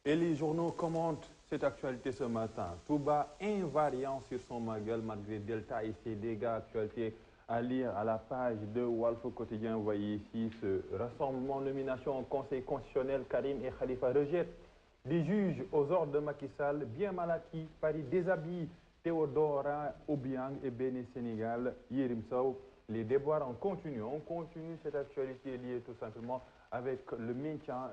Et les journaux commentent cette actualité ce matin. Touba invariant sur son magal malgré Delta et ses dégâts. Actualité à lire à la page de Walfo Quotidien. Vous voyez ici ce rassemblement, nomination au Conseil constitutionnel. Karim et Khalifa rejettent des juges aux ordres de Macky Sall. Bien mal acquis, Paris déshabille Théodora Obiang et Bénin Sénégal. Yerim Sow. Les déboires en continu. On continue cette actualité liée tout simplement avec le maintien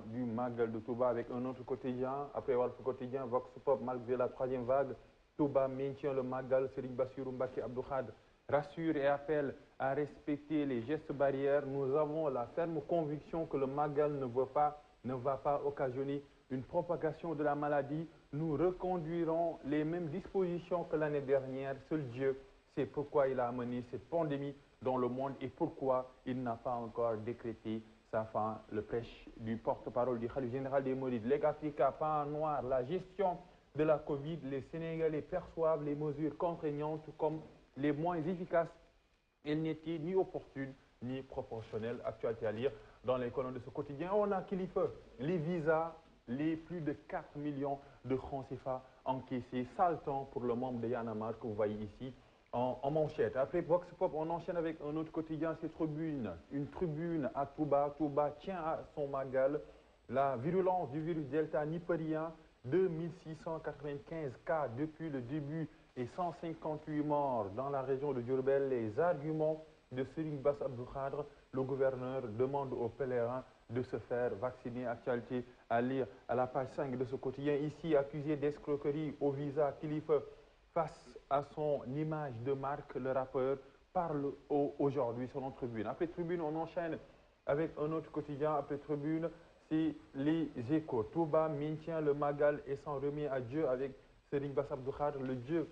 du Magal de Touba avec un autre quotidien. Après Walf Quotidien, Vox Pop, malgré la troisième vague, Touba maintient le Magal. Serigne Bassirou Mbacké Abdou Khadre rassure et appelle à respecter les gestes barrières. Nous avons la ferme conviction que le Magal ne va pas occasionner une propagation de la maladie. Nous reconduirons les mêmes dispositions que l'année dernière. Seul Dieu sait pourquoi il a amené cette pandémie dans le monde et pourquoi il n'a pas encore décrété sa fin. Le prêche du porte-parole du Khalife général des Mourides. Leg Africa, pan noir, la gestion de la Covid. Les Sénégalais perçoivent les mesures contraignantes comme les moins efficaces. Elles n'étaient ni opportunes ni proportionnelles. Actualité à lire dans les colonnes de ce quotidien. On a Khalifa, les visas, les plus de 4 millions de francs CFA encaissés. Sale temps pour le membre de Y'en a marre que vous voyez ici en manchette. Après Vox Pop, on enchaîne avec un autre quotidien, c'est Tribune. Une tribune à Touba. Touba tient à son Magal. La virulence du virus Delta n'y peut rien. 2695 cas depuis le début et 158 morts dans la région de Diourbel. Les arguments de Serigne Bass Abdou Khadre, le gouverneur demande aux pèlerins de se faire vacciner. Actualité à lire à la page 5 de ce quotidien. Ici, accusé d'escroquerie au visa, Khalifa, face à son image de marque, le rappeur parle aujourd'hui selon Tribune. Après Tribune, on enchaîne avec un autre quotidien. Après Tribune, c'est les Échos. Touba maintient le Magal et s'en remet à Dieu avec Serigne Bass Abdou Khadre, le Dieu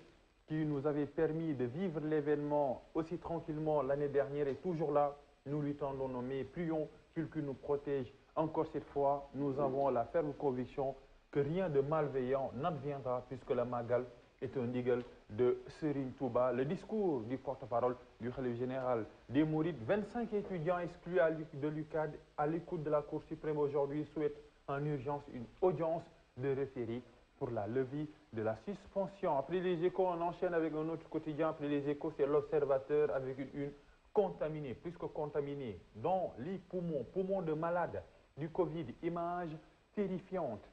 qui nous avait permis de vivre l'événement aussi tranquillement l'année dernière est toujours là. Nous lui tendons nos mains, prions qu'il nous protège encore cette fois. Nous avons la ferme conviction que rien de malveillant n'adviendra puisque le Magal est un ndigal de Serigne Touba. Le discours du porte-parole du Khalife général des Mourides. 25 étudiants exclus de l'UCAD à l'écoute de la Cour suprême aujourd'hui souhaitent en urgence une audience de référé pour la levée de la suspension. Après les Échos, on enchaîne avec un autre quotidien. Après les Échos, c'est l'Observateur avec une contaminée, plus que contaminée, dans les poumons de malades du Covid. Images terrifiantes.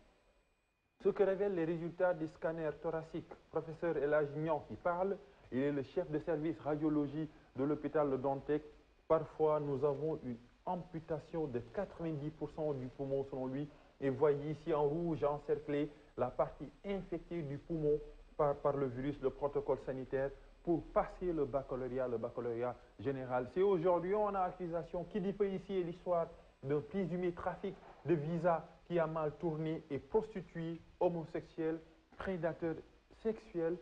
Ce que révèlent les résultats des scanners thoraciques. Professeur Elhadj Niang qui parle, il est le chef de service radiologie de l'hôpital de Dantec. Parfois, nous avons une amputation de 90% du poumon selon lui. Et voyez ici en rouge encerclé la partie infectée du poumon par le virus, le protocole sanitaire pour passer le baccalauréat général. C'est aujourd'hui, on a accusation qui dit ici est l'histoire d'un présumé trafic de visas qui a mal tourné et prostitué, homosexuel, prédateur sexuel,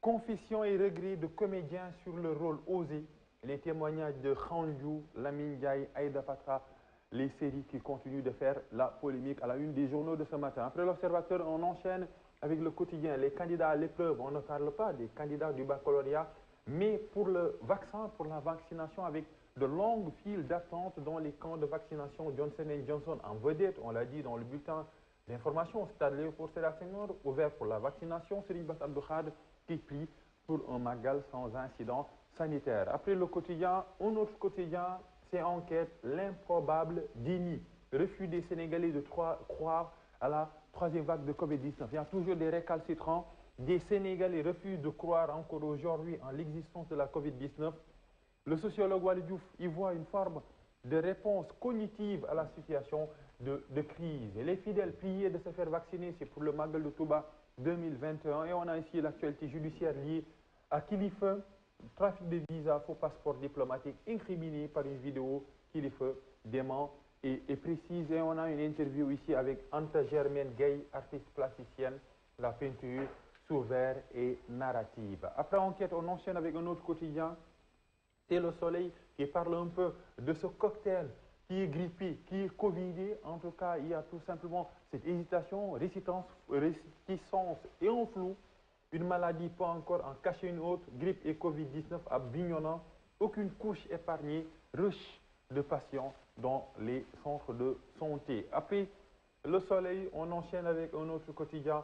confession et regret de comédiens sur le rôle osé, les témoignages de Khandjou, Lamine Ndiaye, Aïda Patra, les séries qui continuent de faire la polémique à la une des journaux de ce matin. Après l'Observateur, on enchaîne avec le quotidien. Les candidats à l'épreuve, on ne parle pas des candidats du baccalauréat, mais pour le vaccin, pour la vaccination avec de longues files d'attente dans les camps de vaccination Johnson & Johnson en vedette, on l'a dit dans le bulletin d'information, Stade Léopold Sédar Senghor, ouvert pour la vaccination, Serigne Bass Abdou Khadre qui plie pour un Magal sans incident sanitaire. Après le quotidien, un autre quotidien, c'est Enquête, l'improbable déni, refus des Sénégalais de croire à la troisième vague de Covid-19. Il y a toujours des récalcitrants, des Sénégalais refusent de croire encore aujourd'hui en l'existence de la Covid-19. Le sociologue Waly Diouf y voit une forme de réponse cognitive à la situation de crise. Et les fidèles priaient de se faire vacciner, c'est pour le Magal de Touba 2021. Et on a ici l'actualité judiciaire liée à Khalifa, trafic de visa, faux passeport diplomatique incriminé par une vidéo. Khalifa dément et précise. Et on a une interview ici avec Anta Germaine Gueye, artiste plasticienne, la peinture sous verre et narrative. Après Enquête, on enchaîne avec un autre quotidien. C'est Le Soleil qui parle un peu de ce cocktail qui est grippé, qui est covidé. En tout cas, il y a tout simplement cette hésitation, réticence et un flou. Une maladie peut encore en cacher une autre, grippe et Covid-19 à Bignona. Aucune couche épargnée, rush de patients dans les centres de santé. Après Le Soleil, on enchaîne avec un autre quotidien.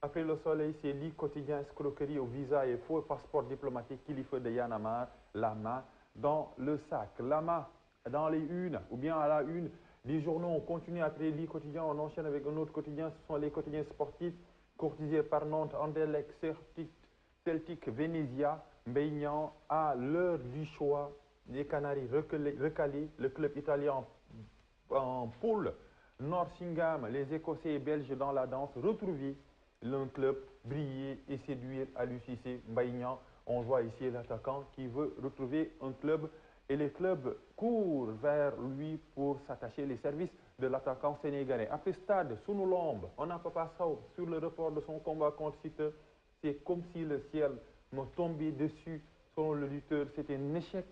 Après Le Soleil, c'est Li quotidien, escroquerie au visa et faux passeport diplomatique, Kilifeu de Yanamar, la main dans le sac. La main dans les unes, ou bien à la une des journaux, on continue après Li quotidien, on enchaîne avec un autre quotidien, ce sont les quotidiens sportifs, courtisés par Nantes, Anderlecht, Celtic, Venezia, Maignan, à l'heure du choix, les Canaries recalés, le club italien en poule, Nottingham, les Écossais et Belges dans la danse, retrouver l'un club briller et séduire à l'UCC Maignan. On voit ici l'attaquant qui veut retrouver un club et les clubs courent vers lui pour s'attacher les services de l'attaquant sénégalais. Après stade, sous nos lombes, on n'a pas Sow sur le report de son combat contre Siteu. C'est comme si le ciel me tombait dessus. Selon le lutteur, c'est un échec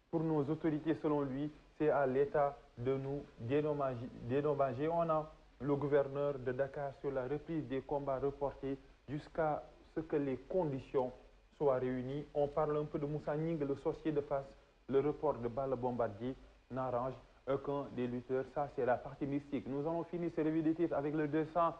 pour nos autorités. Selon lui, c'est à l'État de nous dédommager. On a le gouverneur de Dakar sur la reprise des combats reportés jusqu'à ce que les conditions soient réunies. On parle un peu de Moussa Ning, le sorcier de face. Le report de balles bombardier n'arrange aucun des lutteurs. Ça, c'est la partie mystique. Nous allons finir ce revue des titres avec le dessin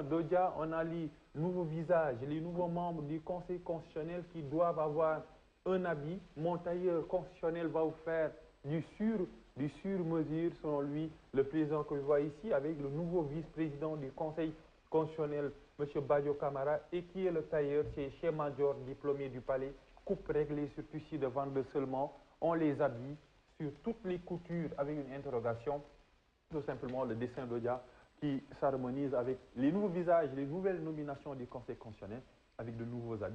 d'Odia. On a les nouveaux visages, les nouveaux membres du Conseil constitutionnel qui doivent avoir un habit. Mon tailleur constitutionnel va vous faire du sur-mesure, selon lui, le président que je vois ici, avec le nouveau vice-président du Conseil constitutionnel, M. Badio Camara, et qui est le tailleur, c'est Cheikh Major, diplômé du Palais, coupe réglée sur tissu de vente seulement. On les habille sur toutes les coutures avec une interrogation, tout simplement le dessin d'Odia qui s'harmonise avec les nouveaux visages, les nouvelles nominations du Conseil constitutionnel avec de nouveaux habits.